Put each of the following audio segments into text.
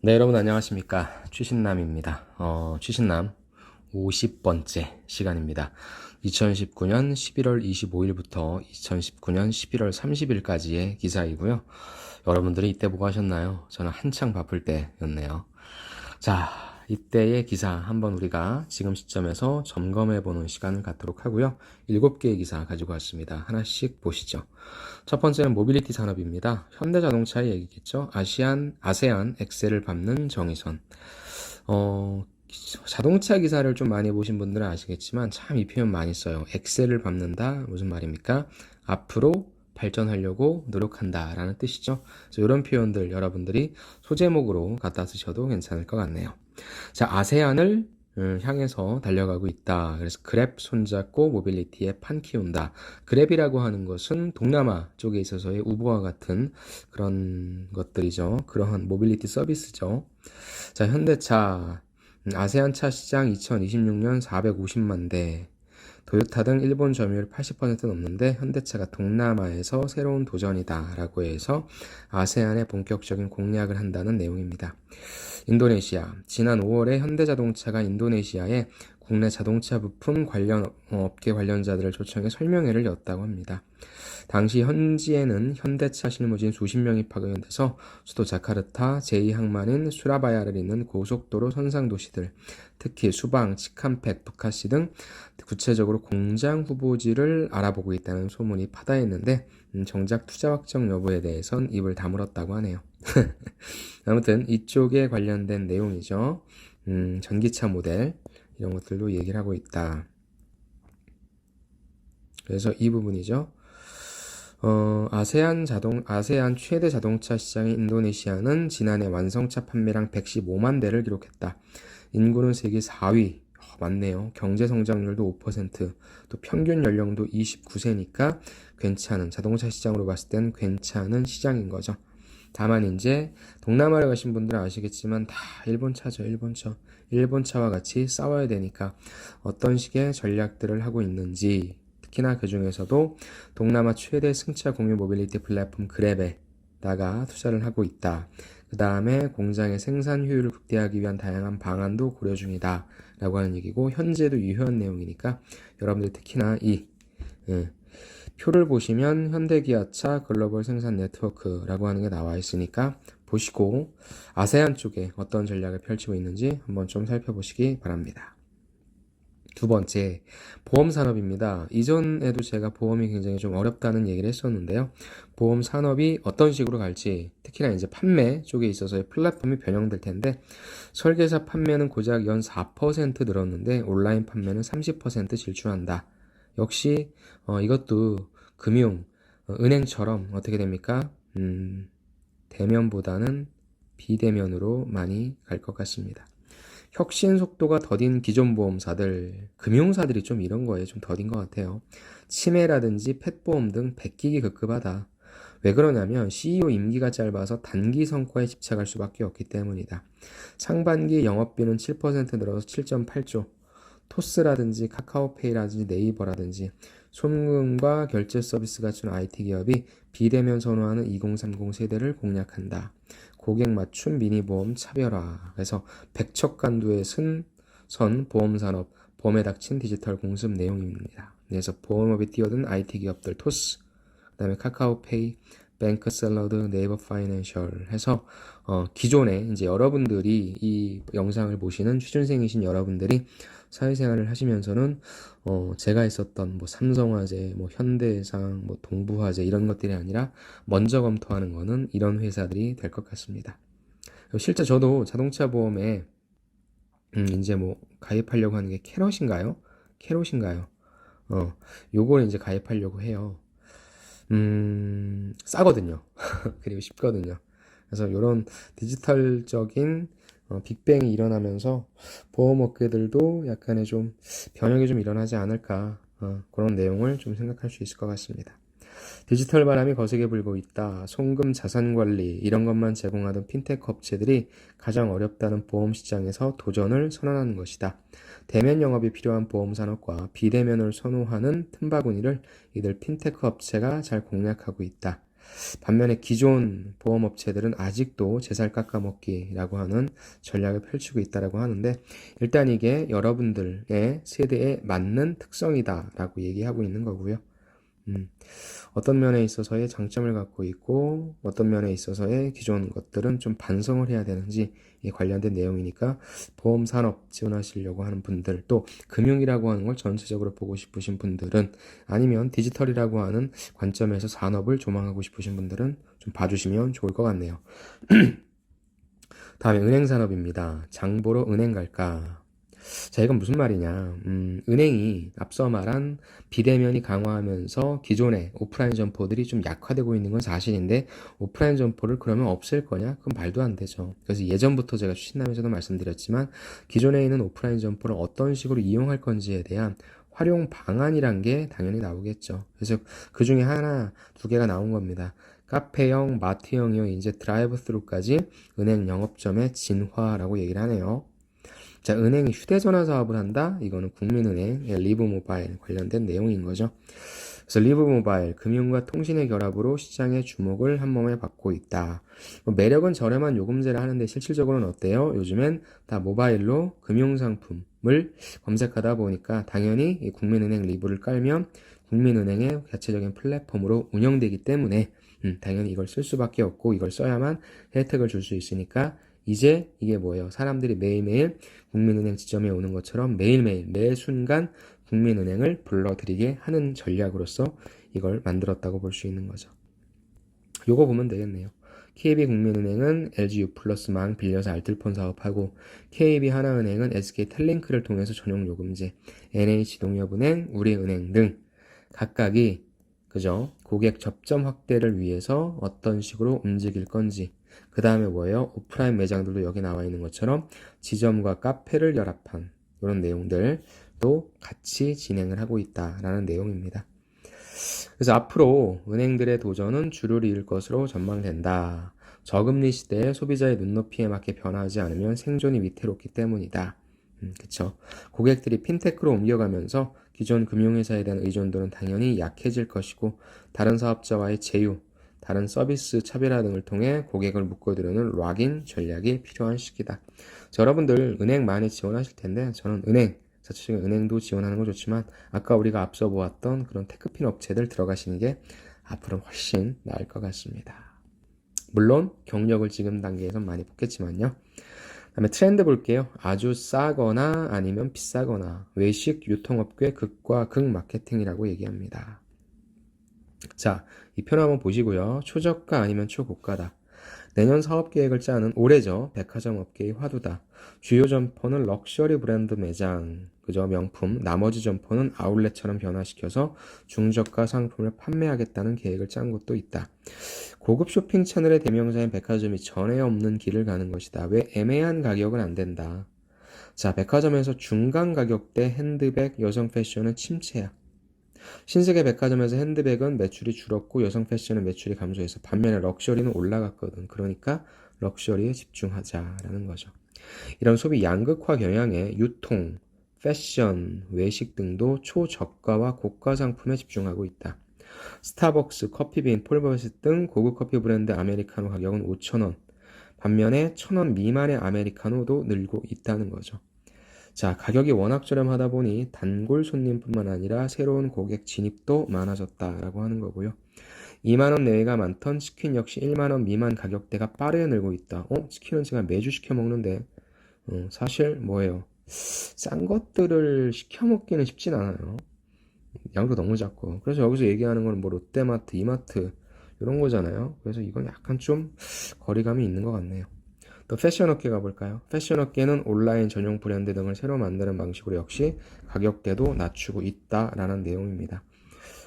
네, 여러분 안녕하십니까. 취신남입니다. 취신남 50번째 시간입니다. 2019년 11월 25일부터 2019년 11월 30일까지의 기사이고요. 여러분들이 이때 뭐 하셨나요? 저는 한창 바쁠 때였네요. 자, 이때의 기사 한번 우리가 지금 시점에서 점검해보는 시간을 갖도록 하고요. 7개의 기사 가지고 왔습니다. 하나씩 보시죠. 첫 번째는 모빌리티 산업입니다. 현대자동차의 얘기겠죠. 아세안 엑셀을 밟는 정의선. 자동차 기사를 좀 많이 보신 분들은 아시겠지만 참 이 표현 많이 써요. 엑셀을 밟는다. 무슨 말입니까? 앞으로 발전하려고 노력한다 라는 뜻이죠. 그래서 이런 표현들 여러분들이 소제목으로 갖다 쓰셔도 괜찮을 것 같네요. 자, 아세안을 향해서 달려가고 있다. 그래서 그랩 손잡고 모빌리티에 판 키운다. 그랩이라고 하는 것은 동남아 쪽에 있어서의 우버와 같은 그런 것들이죠. 그러한 모빌리티 서비스죠. 자, 현대차 아세안 차 시장 2026년 450만 대. 도요타 등 일본 점유율 80% 넘는데 현대차가 동남아에서 새로운 도전이다 라고 해서 아세안에 본격적인 공략을 한다는 내용입니다. 인도네시아 지난 5월에 현대자동차가 인도네시아에 국내 자동차 부품 관련 업계 관련자들을 초청해 설명회를 였다고 합니다. 당시 현지에는 현대차 실무진 수십 명이 파견돼서 수도 자카르타, 제2항만인 수라바야를 잇는 고속도로 선상 도시들, 특히 수방, 치칸팩, 부카시 등 구체적으로 공장 후보지를 알아보고 있다는 소문이 파다했는데 정작 투자 확정 여부에 대해선 입을 다물었다고 하네요. 아무튼 이쪽에 관련된 내용이죠. 전기차 모델 이런 것들도 얘기를 하고 있다. 그래서 이 부분이죠. 아세안 최대 자동차 시장인 인도네시아는 지난해 완성차 판매량 115만 대를 기록했다. 인구는 세계 4위. 맞네요. 경제 성장률도 5%, 또 평균 연령도 29세니까 괜찮은, 자동차 시장으로 봤을 땐 괜찮은 시장인 거죠. 다만 이제 동남아를 가신 분들은 아시겠지만 다 일본 차죠. 일본 차와 같이 싸워야 되니까 어떤 식의 전략들을 하고 있는지, 특히나 그 중에서도 동남아 최대 승차 공유 모빌리티 플랫폼 그랩에다가 투자를 하고 있다. 그 다음에 공장의 생산 효율을 극대화하기 위한 다양한 방안도 고려 중이다 라고 하는 얘기고, 현재도 유효한 내용이니까 여러분들 특히나 이 표를 보시면 현대기아차 글로벌 생산 네트워크라고 하는 게 나와 있으니까 보시고 아세안 쪽에 어떤 전략을 펼치고 있는지 한번 좀 살펴보시기 바랍니다. 두 번째, 보험 산업입니다. 이전에도 제가 보험이 굉장히 좀 어렵다는 얘기를 했었는데요. 보험 산업이 어떤 식으로 갈지, 특히나 이제 판매 쪽에 있어서의 플랫폼이 변형될 텐데, 설계사 판매는 고작 연 4% 늘었는데 온라인 판매는 30% 질주한다. 역시 이것도 금융, 은행처럼 어떻게 됩니까? 대면보다는 비대면으로 많이 갈 것 같습니다. 혁신 속도가 더딘 기존 보험사들, 금융사들이 좀 이런 거에 좀 더딘 것 같아요. 치매라든지 펫보험 등 베끼기 급급하다. 왜 그러냐면 CEO 임기가 짧아서 단기 성과에 집착할 수밖에 없기 때문이다. 상반기 영업비는 7% 늘어서 7.8조. 토스라든지 카카오페이라든지 네이버라든지 송금과 결제 서비스 갖춘 IT 기업이 비대면 선호하는 2030 세대를 공략한다. 고객 맞춤 미니보험 차별화. 그래서 백척간두의 선 보험산업, 보험에 닥친 디지털 공습 내용입니다. 그래서 보험업에 뛰어든 IT 기업들 토스, 그 다음에 카카오페이, 뱅크샐러드, 네이버 파이낸셜 해서 기존에 이제 여러분들이 이 영상을 보시는 취준생이신 여러분들이 사회생활을 하시면서는 제가 있었던 뭐 삼성화재, 뭐 현대해상, 뭐 동부화재 이런 것들이 아니라 먼저 검토하는 거는 이런 회사들이 될 것 같습니다. 실제 저도 자동차 보험에 이제 뭐 가입하려고 하는 게 캐롯인가요? 요걸 이제 가입하려고 해요. 싸거든요. 그리고 쉽거든요. 그래서 이런 디지털적인 빅뱅이 일어나면서 보험업계들도 약간의 좀 변혁이 좀 일어나지 않을까, 그런 내용을 좀 생각할 수 있을 것 같습니다. 디지털 바람이 거세게 불고 있다. 송금 자산관리 이런 것만 제공하던 핀테크 업체들이 가장 어렵다는 보험 시장에서 도전을 선언하는 것이다. 대면 영업이 필요한 보험 산업과 비대면을 선호하는 틈바구니를 이들 핀테크 업체가 잘 공략하고 있다. 반면에 기존 보험업체들은 아직도 제살 깎아먹기라고 하는 전략을 펼치고 있다라고 하는데, 일단 이게 여러분들의 세대에 맞는 특성이다라고 얘기하고 있는 거고요. 어떤 면에 있어서의 장점을 갖고 있고 어떤 면에 있어서의 기존 것들은 좀 반성을 해야 되는지 관련된 내용이니까, 보험 산업 지원하시려고 하는 분들, 또 금융이라고 하는 걸 전체적으로 보고 싶으신 분들은, 아니면 디지털이라고 하는 관점에서 산업을 조망하고 싶으신 분들은 좀 봐주시면 좋을 것 같네요. 다음에 은행 산업입니다. 장 보러 은행 갈까? 자, 이건 무슨 말이냐. 은행이 앞서 말한 비대면이 강화하면서 기존의 오프라인 점포들이 좀 약화되고 있는 건 사실인데, 오프라인 점포를 그러면 없앨 거냐? 그건 말도 안 되죠. 그래서 예전부터 제가 추신남에서도 말씀드렸지만, 기존에 있는 오프라인 점포를 어떤 식으로 이용할 건지에 대한 활용 방안이란 게 당연히 나오겠죠. 그래서 그 중에 하나, 두 개가 나온 겁니다. 카페형, 마트형이요, 이제 드라이브 스루까지 은행 영업점의 진화라고 얘기를 하네요. 자, 은행이 휴대전화 사업을 한다? 이거는 국민은행, 리브모바일 관련된 내용인 거죠. 그래서 리브모바일, 금융과 통신의 결합으로 시장의 주목을 한몸에 받고 있다. 매력은 저렴한 요금제를 하는데 실질적으로는 어때요? 요즘엔 다 모바일로 금융상품을 검색하다 보니까 당연히 이 국민은행 리브를 깔면 국민은행의 자체적인 플랫폼으로 운영되기 때문에 당연히 이걸 쓸 수밖에 없고, 이걸 써야만 혜택을 줄 수 있으니까, 이제 이게 뭐예요? 사람들이 매일매일 국민은행 지점에 오는 것처럼 매일매일 매 순간 국민은행을 불러들이게 하는 전략으로서 이걸 만들었다고 볼 수 있는 거죠. 요거 보면 되겠네요. KB국민은행은 LGU 플러스망 빌려서 알뜰폰 사업하고, KB하나은행은 SK텔링크를 통해서 전용 요금제, NH농협은행, 우리은행 등 각각이 그죠? 고객 접점 확대를 위해서 어떤 식으로 움직일 건지, 그 다음에 뭐예요? 오프라인 매장들도 여기 나와 있는 것처럼 지점과 카페를 결합한 이런 내용들도 같이 진행을 하고 있다라는 내용입니다. 그래서 앞으로 은행들의 도전은 줄을 이을 것으로 전망된다. 저금리 시대에 소비자의 눈높이에 맞게 변화하지 않으면 생존이 위태롭기 때문이다. 그쵸. 고객들이 핀테크로 옮겨가면서 기존 금융회사에 대한 의존도는 당연히 약해질 것이고, 다른 사업자와의 제휴, 다른 서비스 차별화 등을 통해 고객을 묶어두려는 락인 전략이 필요한 시기다. 자, 여러분들 은행 많이 지원하실 텐데, 저는 은행, 자체적인 은행도 지원하는 건 좋지만, 아까 우리가 앞서 보았던 그런 테크핀 업체들 들어가시는 게 앞으로는 훨씬 나을 것 같습니다. 물론 경력을 지금 단계에선 많이 뽑겠지만요. 다음에 트렌드 볼게요. 아주 싸거나 아니면 비싸거나, 외식 유통업계 극과 극 마케팅이라고 얘기합니다. 자, 이 편 한번 보시고요. 초저가 아니면 초고가다. 내년 사업계획을 짜는 올해죠. 백화점 업계의 화두다. 주요 점포는 럭셔리 브랜드 매장, 그죠? 명품. 나머지 점포는 아울렛처럼 변화시켜서 중저가 상품을 판매하겠다는 계획을 짠 곳도 있다. 고급 쇼핑 채널의 대명사인 백화점이 전에 없는 길을 가는 것이다. 왜? 애매한 가격은 안 된다. 자, 백화점에서 중간 가격대 핸드백, 여성 패션은 침체야. 신세계 백화점에서 핸드백은 매출이 줄었고 여성 패션은 매출이 감소해서, 반면에 럭셔리는 올라갔거든. 그러니까 럭셔리에 집중하자라는 거죠. 이런 소비 양극화 경향에 유통, 패션, 외식 등도 초저가와 고가 상품에 집중하고 있다. 스타벅스, 커피빈, 폴버셋 등 고급 커피 브랜드 아메리카노 가격은 5,000원. 반면에 1,000원 미만의 아메리카노도 늘고 있다는 거죠. 자, 가격이 워낙 저렴하다 보니 단골 손님뿐만 아니라 새로운 고객 진입도 많아졌다라고 하는 거고요. 2만원 내외가 많던 치킨 역시 1만원 미만 가격대가 빠르게 늘고 있다. 치킨은 제가 매주 시켜 먹는데 사실 뭐예요? 싼 것들을 시켜 먹기는 쉽진 않아요. 양도 너무 작고. 그래서 여기서 얘기하는 건 뭐 롯데마트, 이마트 이런 거잖아요. 그래서 이건 약간 좀 거리감이 있는 것 같네요. 또 패션 업계 가볼까요? 패션 업계는 온라인 전용 브랜드 등을 새로 만드는 방식으로 역시 가격대도 낮추고 있다라는 내용입니다.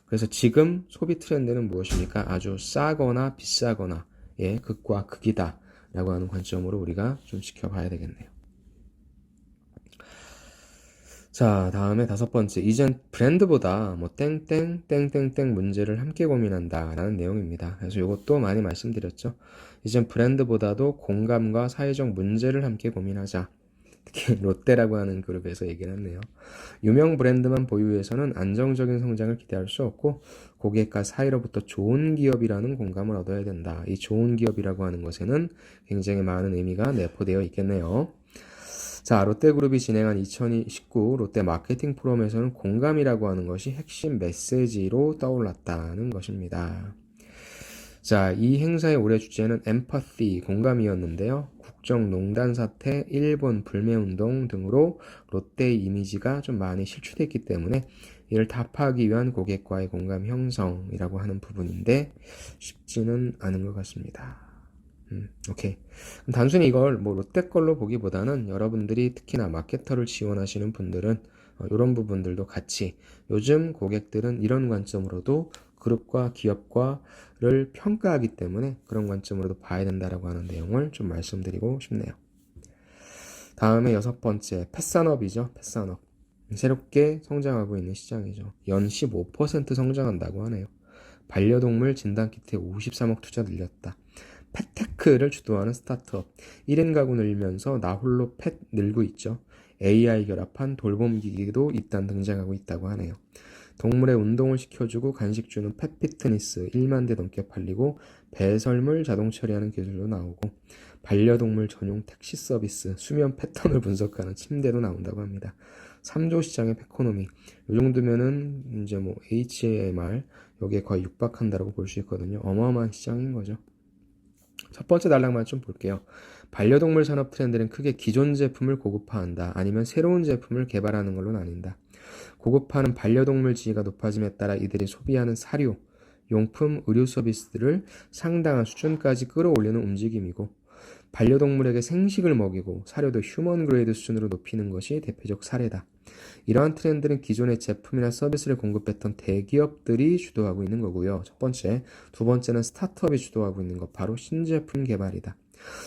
그래서 지금 소비 트렌드는 무엇입니까? 아주 싸거나 비싸거나의 극과 극이다 라고 하는 관점으로 우리가 좀 지켜봐야 되겠네요. 자, 다음에 5번째. 이젠 브랜드보다 뭐 땡땡땡땡땡 문제를 함께 고민한다 라는 내용입니다. 그래서 이것도 많이 말씀드렸죠. 이젠 브랜드보다도 공감과 사회적 문제를 함께 고민하자. 특히 롯데라고 하는 그룹에서 얘기를 했네요. 유명 브랜드만 보유해서는 안정적인 성장을 기대할 수 없고 고객과 사이로부터 좋은 기업이라는 공감을 얻어야 된다. 이 좋은 기업이라고 하는 것에는 굉장히 많은 의미가 내포되어 있겠네요. 자, 롯데그룹이 진행한 2019 롯데 마케팅 포럼에서는 공감이라고 하는 것이 핵심 메시지로 떠올랐다는 것입니다. 자, 이 행사의 올해 주제는 empathy, 공감이었는데요. 국정농단 사태, 일본 불매운동 등으로 롯데의 이미지가 좀 많이 실추됐기 때문에 이를 타파하기 위한 고객과의 공감 형성이라고 하는 부분인데 쉽지는 않은 것 같습니다. 오케이. 그럼 단순히 이걸 뭐 롯데 걸로 보기보다는 여러분들이 특히나 마케터를 지원하시는 분들은 이런 부분들도 같이 요즘 고객들은 이런 관점으로도 그룹과 기업과를 평가하기 때문에 그런 관점으로도 봐야 된다라고 하는 내용을 좀 말씀드리고 싶네요. 다음에 6번째, 펫산업이죠. 펫산업. 새롭게 성장하고 있는 시장이죠. 연 15% 성장한다고 하네요. 반려동물 진단키트에 53억 투자 늘렸다. 펫테크를 주도하는 스타트업. 1인 가구 늘면서 나홀로 펫 늘고 있죠. AI 결합한 돌봄 기기도 일단 등장하고 있다고 하네요. 동물의 운동을 시켜주고 간식 주는 펫 피트니스 1만 대 넘게 팔리고 배설물 자동 처리하는 기술도 나오고 반려동물 전용 택시 서비스, 수면 패턴을 분석하는 침대도 나온다고 합니다. 3조 시장의 페코노미. 이 정도면은 이제 뭐 HMR 여기에 거의 육박한다라고 볼 수 있거든요. 어마어마한 시장인 거죠. 첫 번째 단락만 좀 볼게요. 반려동물 산업 트렌드는 크게 기존 제품을 고급화한다. 아니면 새로운 제품을 개발하는 걸로 나뉜다. 고급화는 반려동물 지위가 높아짐에 따라 이들이 소비하는 사료, 용품, 의료 서비스들을 상당한 수준까지 끌어올리는 움직임이고 반려동물에게 생식을 먹이고 사료도 휴먼 그레이드 수준으로 높이는 것이 대표적 사례다. 이러한 트렌드는 기존의 제품이나 서비스를 공급했던 대기업들이 주도하고 있는 거고요. 첫 번째. 두 번째는 스타트업이 주도하고 있는 것, 바로 신제품 개발이다.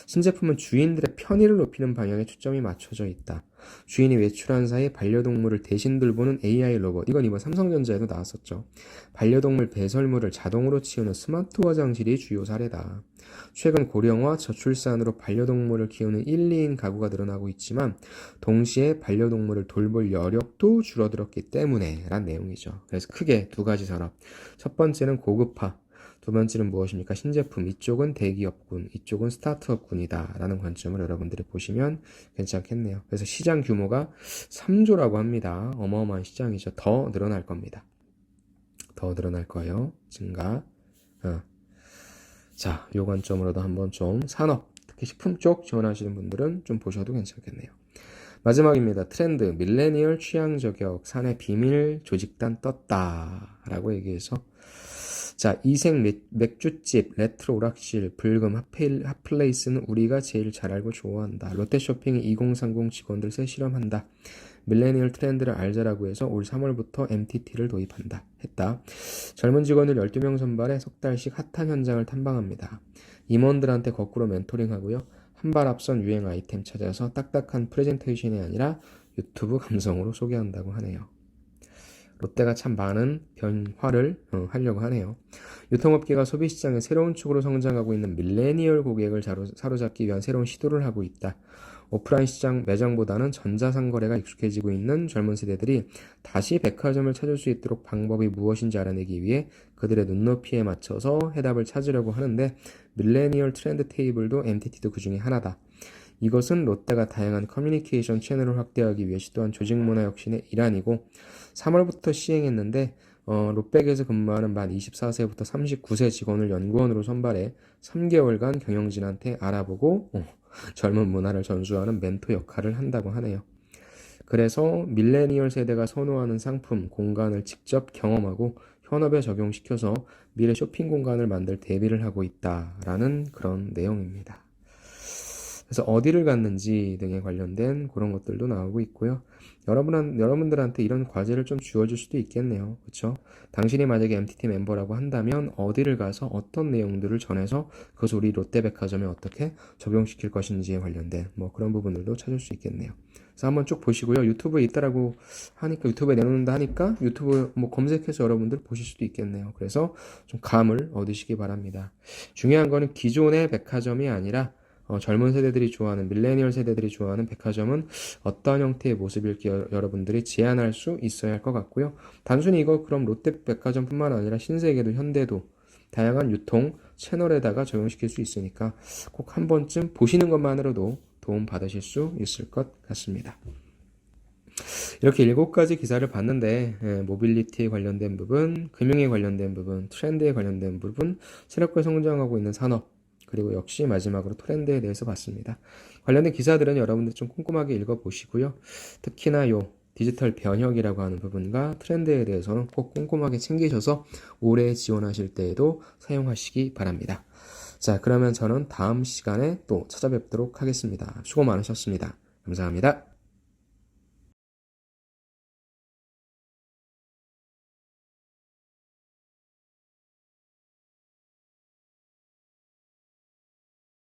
신제품은 주인들의 편의를 높이는 방향에 초점이 맞춰져 있다. 주인이 외출한 사이 반려동물을 대신 돌보는 AI 로봇, 이건 이번 삼성전자에도 나왔었죠. 반려동물 배설물을 자동으로 치우는 스마트 화장실이 주요 사례다. 최근 고령화, 저출산으로 반려동물을 키우는 1, 2인 가구가 늘어나고 있지만 동시에 반려동물을 돌볼 여력도 줄어들었기 때문에 란 내용이죠. 그래서 크게 두 가지 산업. 첫 번째는 고급화, 두 번째는 무엇입니까? 신제품. 이쪽은 대기업군, 이쪽은 스타트업군이다 라는 관점을 여러분들이 보시면 괜찮겠네요. 그래서 시장 규모가 3조라고 합니다. 어마어마한 시장이죠. 더 늘어날 겁니다. 더 늘어날 거예요. 증가. 자, 요 관점으로도 한번 좀 산업, 특히 식품 쪽 지원하시는 분들은 좀 보셔도 괜찮겠네요. 마지막입니다. 트렌드, 밀레니얼 취향 저격, 사내 비밀 조직단 떴다 라고 얘기해서 자, 이색 맥주집, 레트로 오락실, 불금, 핫플레이스는 우리가 제일 잘 알고 좋아한다. 롯데쇼핑이 2030 직원들 새 실험한다. 밀레니얼 트렌드를 알자라고 해서 올 3월부터 MTT를 도입한다. 했다. 젊은 직원을 12명 선발해 석 달씩 핫한 현장을 탐방합니다. 임원들한테 거꾸로 멘토링하고요. 한 발 앞선 유행 아이템 찾아서 딱딱한 프레젠테이션이 아니라 유튜브 감성으로 소개한다고 하네요. 롯데가 참 많은 변화를 하려고 하네요. 유통업계가 소비시장의 새로운 축으로 성장하고 있는 밀레니얼 고객을 사로잡기 위한 새로운 시도를 하고 있다. 오프라인 시장 매장보다는 전자상거래가 익숙해지고 있는 젊은 세대들이 다시 백화점을 찾을 수 있도록 방법이 무엇인지 알아내기 위해 그들의 눈높이에 맞춰서 해답을 찾으려고 하는데 밀레니얼 트렌드 테이블도 MTT도 그 중에 하나다. 이것은 롯데가 다양한 커뮤니케이션 채널을 확대하기 위해 시도한 조직문화 혁신의 일환이고 3월부터 시행했는데 롯백에서 근무하는 만 24세부터 39세 직원을 연구원으로 선발해 3개월간 경영진한테 알아보고 젊은 문화를 전수하는 멘토 역할을 한다고 하네요. 그래서 밀레니얼 세대가 선호하는 상품, 공간을 직접 경험하고 현업에 적용시켜서 미래 쇼핑 공간을 만들 대비를 하고 있다라는 그런 내용입니다. 그래서 어디를 갔는지 등에 관련된 그런 것들도 나오고 있고요. 여러분들한테 이런 과제를 좀 주어줄 수도 있겠네요. 그렇죠? 당신이 만약에 MTT 멤버라고 한다면 어디를 가서 어떤 내용들을 전해서 그것을 우리 롯데백화점에 어떻게 적용시킬 것인지에 관련된 뭐 그런 부분들도 찾을 수 있겠네요. 그래서 한번 쭉 보시고요. 유튜브에 있다라고 하니까 유튜브에 내놓는다 하니까 유튜브 뭐 검색해서 여러분들 보실 수도 있겠네요. 그래서 좀 감을 얻으시기 바랍니다. 중요한 거는 기존의 백화점이 아니라 젊은 세대들이 좋아하는 밀레니얼 세대들이 좋아하는 백화점은 어떤 형태의 모습일지 여러분들이 제안할 수 있어야 할 것 같고요. 단순히 이거 그럼 롯데백화점뿐만 아니라 신세계도 현대도 다양한 유통 채널에다가 적용시킬 수 있으니까 꼭 한 번쯤 보시는 것만으로도 도움 받으실 수 있을 것 같습니다. 이렇게 7가지 기사를 봤는데 모빌리티에 관련된 부분, 금융에 관련된 부분, 트렌드에 관련된 부분, 새롭게 성장하고 있는 산업, 그리고 역시 마지막으로 트렌드에 대해서 봤습니다. 관련된 기사들은 여러분들 좀 꼼꼼하게 읽어보시고요. 특히나 요 디지털 변혁이라고 하는 부분과 트렌드에 대해서는 꼭 꼼꼼하게 챙기셔서 올해 지원하실 때에도 사용하시기 바랍니다. 자, 그러면 저는 다음 시간에 또 찾아뵙도록 하겠습니다. 수고 많으셨습니다. 감사합니다.